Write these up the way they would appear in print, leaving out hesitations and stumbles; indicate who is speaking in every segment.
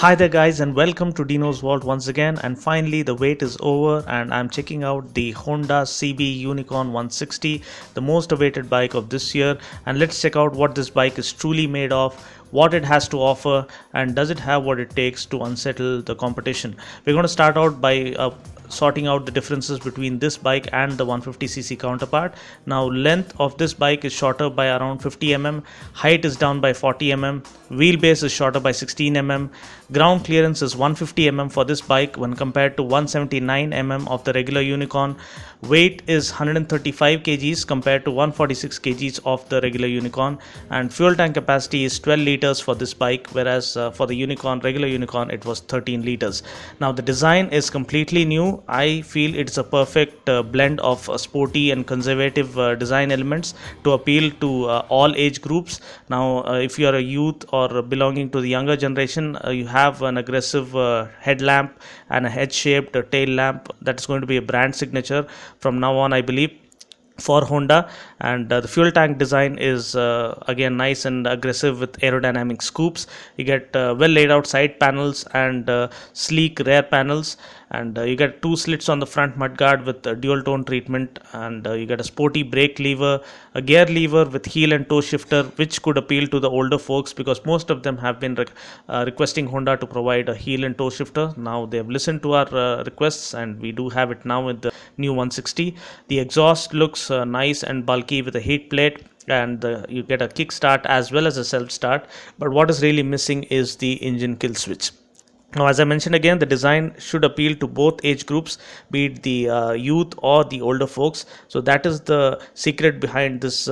Speaker 1: Hi there guys, and welcome to Dinos Vault once again. And finally the wait is over and I'm checking out the Honda CB Unicorn 160, the most awaited bike of this year. And let's check out what this bike is truly made of, what it has to offer, and does it have what it takes to unsettle the competition. We're going to start out by sorting out the differences between this bike and the 150cc counterpart. Now, length of this bike is shorter by around 50 mm, height is down by 40 mm, wheelbase is shorter by 16 mm, ground clearance is 150 mm for this bike when compared to 179 mm of the regular Unicorn. Weight is 135 kgs compared to 146 kgs of the regular Unicorn, and fuel tank capacity is 12 liters for this bike, whereas for the regular Unicorn, it was 13 liters. Now, the design is completely new. I feel it's a perfect blend of sporty and conservative design elements to appeal to all age groups. Now, if you are a youth or belonging to the younger generation, you have an aggressive headlamp and a head-shaped tail lamp. That's going to be a brand signature from now on, I believe, for Honda. And the fuel tank design is again nice and aggressive with aerodynamic scoops. You get well laid out side panels and sleek rear panels, and you get two slits on the front mudguard with dual tone treatment, and you get a sporty brake lever, a gear lever with heel and toe shifter, which could appeal to the older folks because most of them have been requesting Honda to provide a heel and toe shifter. Now they have listened to our requests, and we do have it now with the new 160. The exhaust looks nice and bulky with a heat plate, and you get a kickstart as well as a self start, but what is really missing is the engine kill switch. Now, as I mentioned again, the design should appeal to both age groups, be it the youth or the older folks. So that is the secret behind this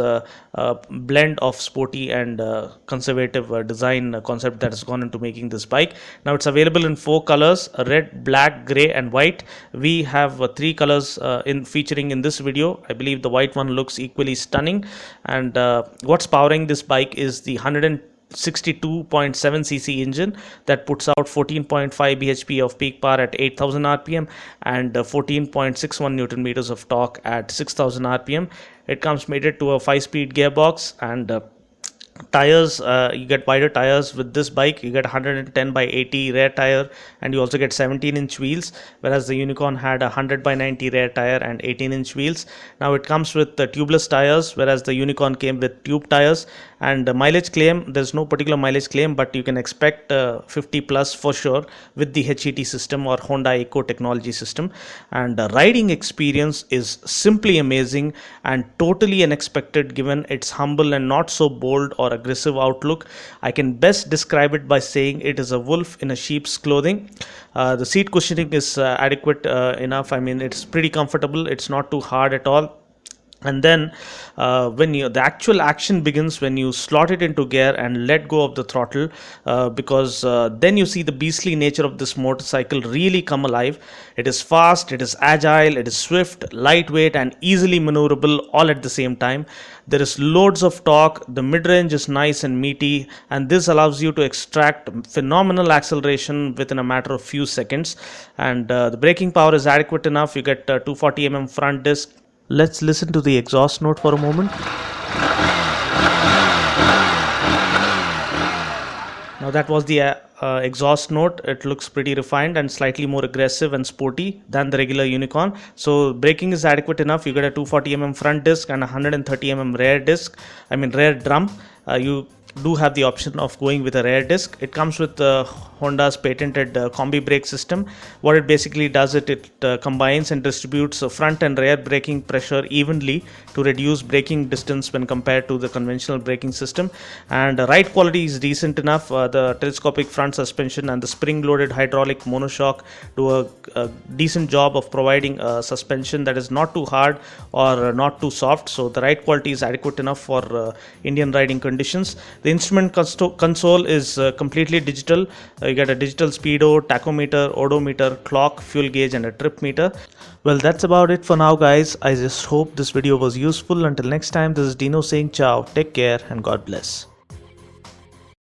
Speaker 1: blend of sporty and conservative design concept that has gone into making this bike. Now, it's available in 4 colors: red, black, gray and white. We have 3 colors featuring in this video. I believe the white one looks equally stunning, and what's powering this bike is the 162.7cc engine that puts out 14.5 bhp of peak power at 8000 rpm and 14.61 newton meters of torque at 6000 rpm. It comes mated to a 5-speed gearbox, and tires, you get wider tires with this bike. You get 110 by 80 rear tire, and you also get 17-inch wheels, whereas the Unicorn had a 100 by 90 rear tire and 18-inch wheels. Now it comes with the tubeless tires, whereas the Unicorn came with tube tires. And the mileage claim, there's no particular mileage claim, but you can expect 50 plus for sure with the HET system or Honda Eco technology system. And the riding experience is simply amazing and totally unexpected given its humble and not so bold or aggressive outlook. I can best describe it by saying it is a wolf in a sheep's clothing. The seat cushioning is adequate enough. I mean, it's pretty comfortable. It's not too hard at all. And then when the actual action begins when you slot it into gear and let go of the throttle, because then you see the beastly nature of this motorcycle really come alive. It is fast, it is agile, it is swift, lightweight and easily maneuverable all at the same time. There is loads of torque, the mid-range is nice and meaty, and this allows you to extract phenomenal acceleration within a matter of few seconds. And the braking power is adequate enough. You get 240 mm front disc. Let's listen to the exhaust note for a moment. Now that was the exhaust note. It looks pretty refined and slightly more aggressive and sporty than the regular Unicorn. So braking is adequate enough. You get a 240 mm front disc and a 130 mm rear drum. You do have the option of going with a rear disc. It comes with Honda's patented combi brake system. What it basically does, it combines and distributes front and rear braking pressure evenly to reduce braking distance when compared to the conventional braking system. And ride quality is decent enough. The telescopic front suspension and the spring-loaded hydraulic monoshock do a decent job of providing a suspension that is not too hard or not too soft. So the ride quality is adequate enough for Indian riding conditions. The instrument console is completely digital. You get a digital speedo, tachometer, odometer, clock, fuel gauge and a trip meter. Well, that's about it for now, guys. I just hope this video was useful. Until next time, this is Dino saying ciao, take care and God bless.